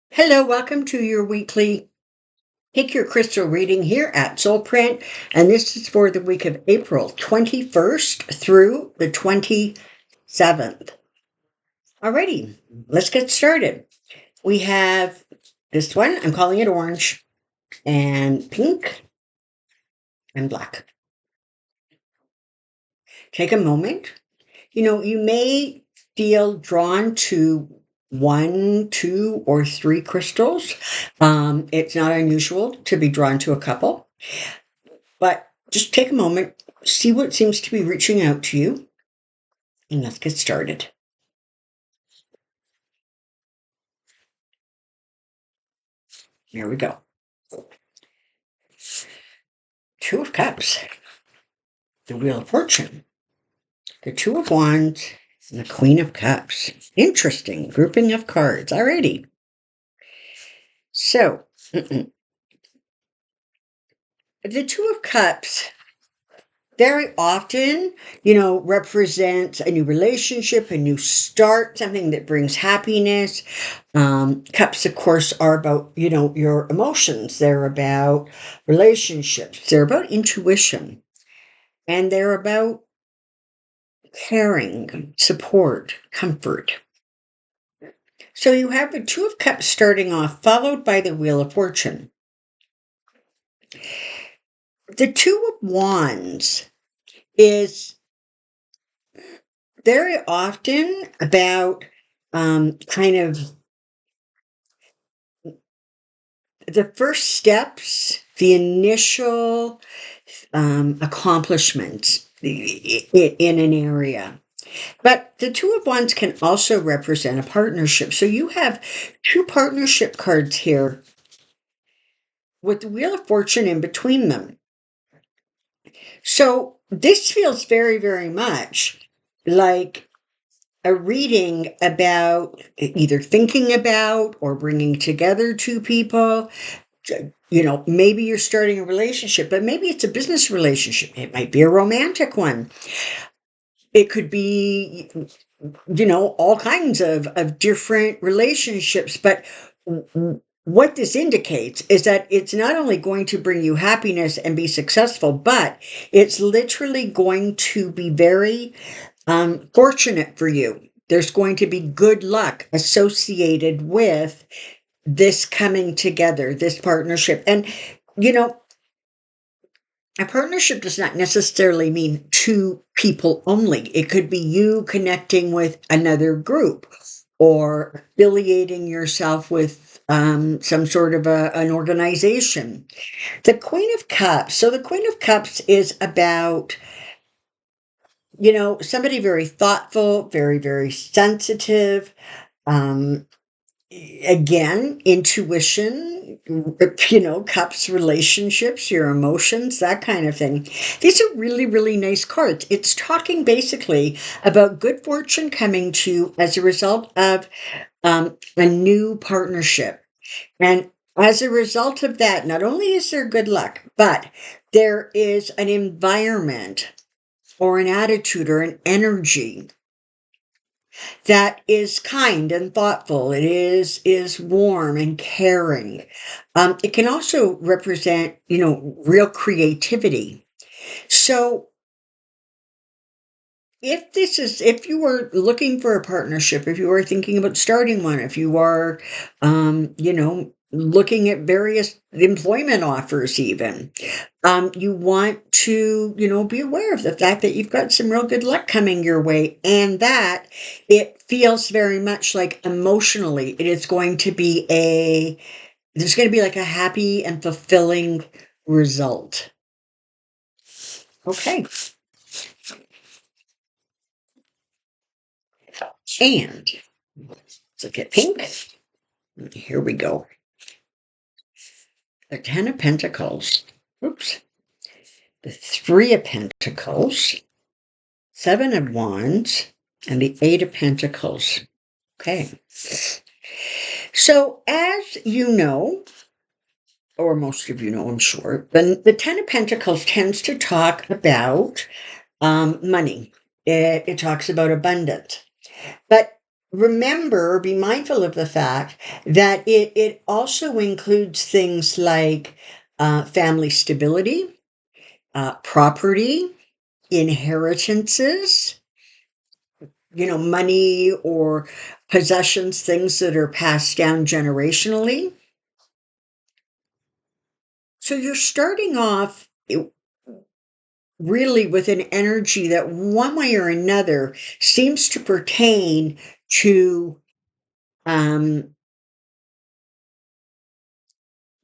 Hello, welcome to your weekly Pick Your Crystal reading here at Soulprint. And this is for the week of April 21st through the 27th. Alrighty, let's get started. We have this one, I'm calling it orange, and pink, and black. Take a moment. You may feel drawn to one, two, or three crystals. It's not unusual to be drawn to a couple, but just take a moment, see what seems to be reaching out to you, and let's get started. Here we go. Two of Cups, the Wheel of Fortune, the Two of Wands, and the Queen of Cups. Interesting grouping of cards. Alrighty. So, the Two of Cups very often, represents a new relationship, a new start, something that brings happiness. Cups, of course, are about, your emotions. They're about relationships. They're about intuition. And they're about caring, support, comfort. So you have the Two of Cups starting off, followed by the Wheel of Fortune. The Two of Wands is very often about kind of the first steps, the initial accomplishments in an area. But the Two of Wands can also represent a partnership. So you have two partnership cards here with the Wheel of Fortune in between them. So this feels very, very much like a reading about either thinking about or bringing together two people. Maybe you're starting a relationship, but maybe it's a business relationship. It might be a romantic one. It could be, all kinds of different relationships. But what this indicates is that it's not only going to bring you happiness and be successful, but it's literally going to be very fortunate for you. There's going to be good luck associated with this coming together, this partnership. And, a partnership does not necessarily mean two people only. It could be you connecting with another group or affiliating yourself with some sort of an organization. The Queen of Cups. So the Queen of Cups is about, somebody very thoughtful, very, very sensitive. Um, Again, intuition, cups, relationships, your emotions, that kind of thing. These are really, really nice cards. It's talking basically about good fortune coming to you as a result of a new partnership. And as a result of that, not only is there good luck, but there is an environment or an attitude or an energy that is kind and thoughtful. It is warm and caring. It can also represent, real creativity. So if you were looking for a partnership, if you are thinking about starting one, if you are, looking at various employment offers even, you want to, be aware of the fact that you've got some real good luck coming your way, and that it feels very much like emotionally it is going to be there's going to be like a happy and fulfilling result. Okay. And let's look at pink. Here we go. The Ten of Pentacles. Oops. The Three of Pentacles. Seven of Wands. And the Eight of Pentacles. Okay. So as you know, or most of you know, I'm sure, the Ten of Pentacles tends to talk about money. It talks about abundance. But remember, be mindful of the fact that it also includes things like family stability, property, inheritances, money or possessions, things that are passed down generationally. So you're starting off really with an energy that one way or another seems to pertain to um,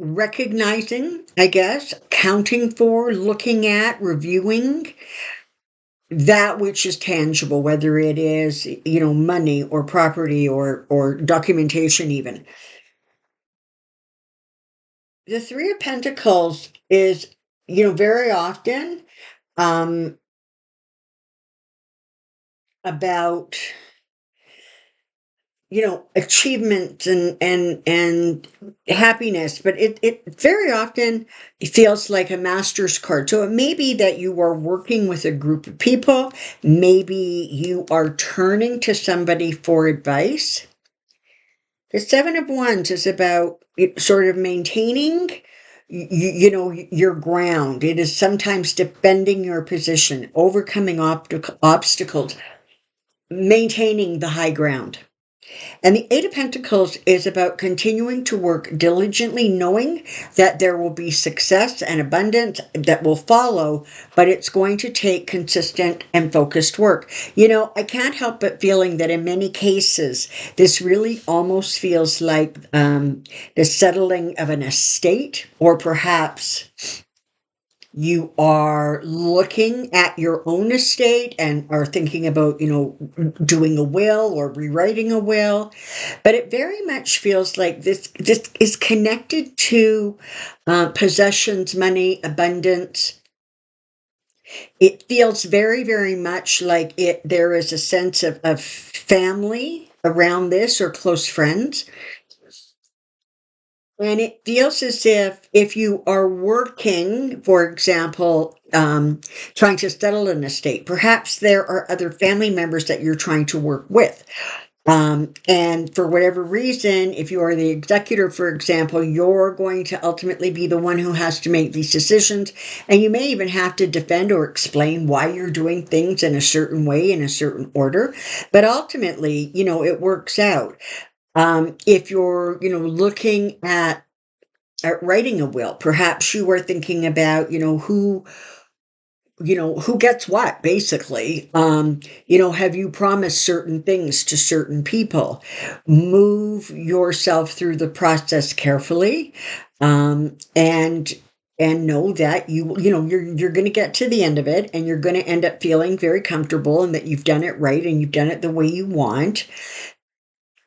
recognizing, I guess, counting for, looking at, reviewing that which is tangible, whether it is, money or property or documentation even. The Three of Pentacles is, very often um, about achievement and happiness, but it very often feels like a master's card. So it may be that you are working with a group of people, maybe you are turning to somebody for advice. The Seven of Wands is about sort of maintaining your ground. It is sometimes defending your position, overcoming obstacles, maintaining the high ground. And the Eight of Pentacles is about continuing to work diligently, knowing that there will be success and abundance that will follow, but it's going to take consistent and focused work. I can't help but feeling that in many cases, this really almost feels like the settling of an estate, or perhaps you are looking at your own estate and are thinking about, doing a will or rewriting a will. But it very much feels like this is connected to possessions, money, abundance. It feels very, very much like there is a sense of family around this, or close friends. And it feels as if you are working, for example, trying to settle an estate, perhaps there are other family members that you're trying to work with. And for whatever reason, if you are the executor, for example, you're going to ultimately be the one who has to make these decisions. And you may even have to defend or explain why you're doing things in a certain way, in a certain order. But ultimately, it works out. If you're, looking at writing a will, perhaps you are thinking about, who gets what, basically. Have you promised certain things to certain people? Move yourself through the process carefully, and know that you're going to get to the end of it, and you're going to end up feeling very comfortable, and that you've done it right and you've done it the way you want.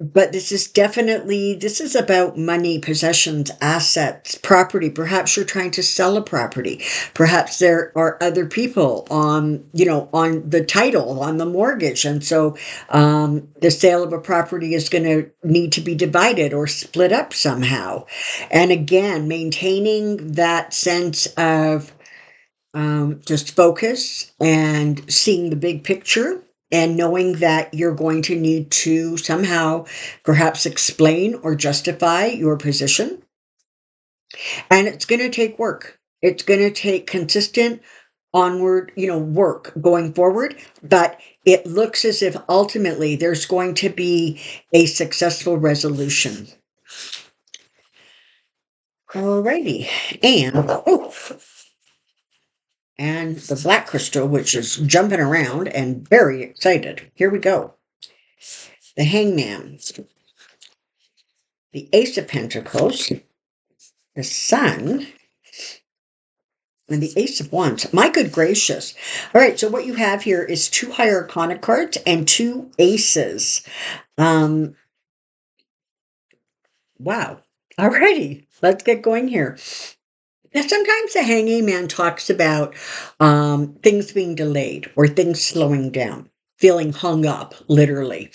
But this is about money, possessions, assets, property. Perhaps you're trying to sell a property. Perhaps there are other people on the title, on the mortgage. And so the sale of a property is going to need to be divided or split up somehow. And again, maintaining that sense of just focus and seeing the big picture, and knowing that you're going to need to somehow perhaps explain or justify your position. And it's going to take work. It's going to take consistent onward, work going forward. But it looks as if ultimately there's going to be a successful resolution. Alrighty. And the black crystal, which is jumping around and very excited. Here we go. The Hangman, the Ace of Pentacles, the Sun, and the Ace of Wands. My good gracious. All right, so what you have here is 2 higher arcana cards and 2 aces. Wow. All righty, let's get going here. Now, sometimes the Hanging Man talks about things being delayed or things slowing down, feeling hung up, literally.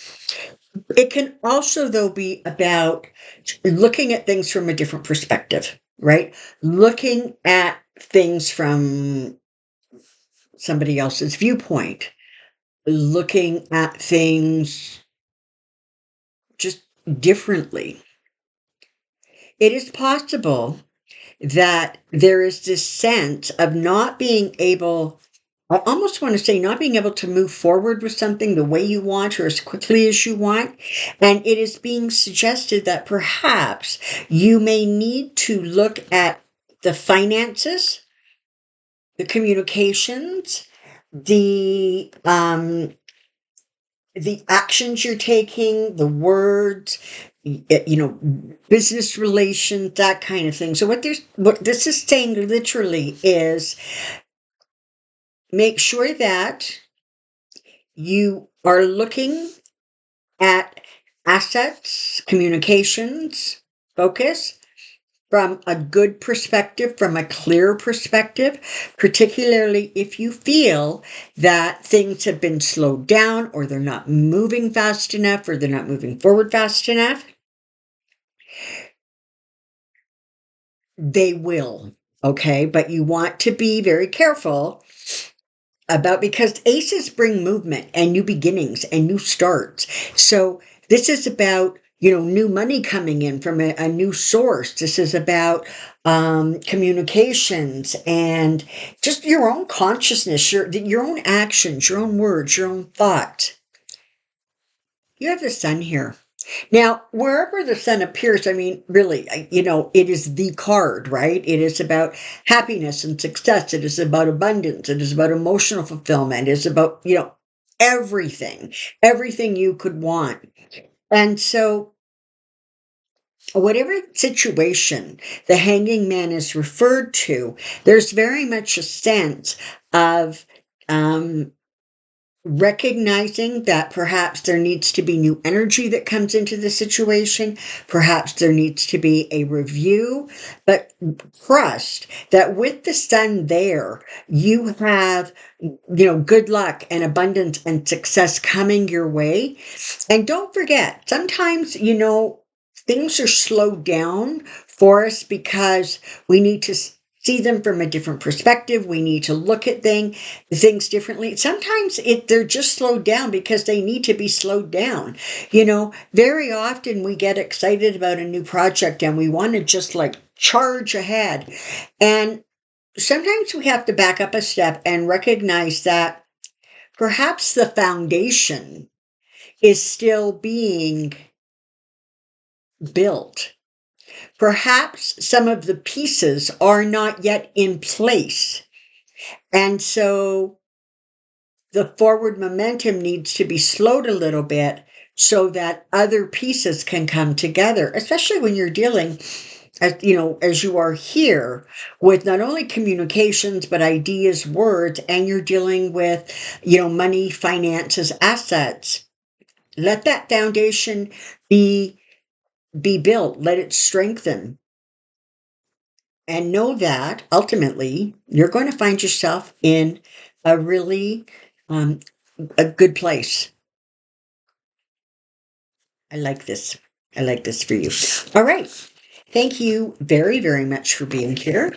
It can also, though, be about looking at things from a different perspective, right? Looking at things from somebody else's viewpoint, looking at things differently. It is possible that there is this sense of not being able, I almost want to say, not being able to move forward with something the way you want or as quickly as you want. And it is being suggested that perhaps you may need to look at the finances, the communications, the actions you're taking, the words, business relations, that kind of thing. So what this is saying literally is make sure that you are looking at assets, communications, focus from a good perspective, from a clear perspective, particularly if you feel that things have been slowed down or they're not moving fast enough or they're not moving forward fast enough. They will, okay? But you want to be very careful about, because aces bring movement and new beginnings and new starts. So this is about, new money coming in from a new source. This is about communications and just your own consciousness, your own actions, your own words, your own thoughts. You have the sun here. Now, wherever the sun appears, I mean, really, it is the card, right? It is about happiness and success. It is about abundance. It is about emotional fulfillment. It is about, everything you could want. And so, whatever situation the hanging man is referred to, there's very much a sense of, recognizing that perhaps there needs to be new energy that comes into the situation. Perhaps there needs to be a review, but trust that with the sun there, you have, good luck and abundance and success coming your way. And don't forget, sometimes, things are slowed down for us because we need to see them from a different perspective. We need to look at things differently. Sometimes they're just slowed down because they need to be slowed down. Very often we get excited about a new project and we want to just like charge ahead. And sometimes we have to back up a step and recognize that perhaps the foundation is still being built. Perhaps some of the pieces are not yet in place. And so the forward momentum needs to be slowed a little bit so that other pieces can come together, especially when you're dealing, as you are here, with not only communications, but ideas, words, and you're dealing with, money, finances, assets. Let that foundation be built. Let it strengthen. And know that ultimately you're going to find yourself in a really a good place. I like this. I like this for you. All right. Thank you very, very much for being here.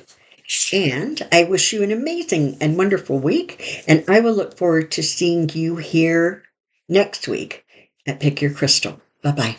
And I wish you an amazing and wonderful week. And I will look forward to seeing you here next week at Pick Your Crystal. Bye-bye.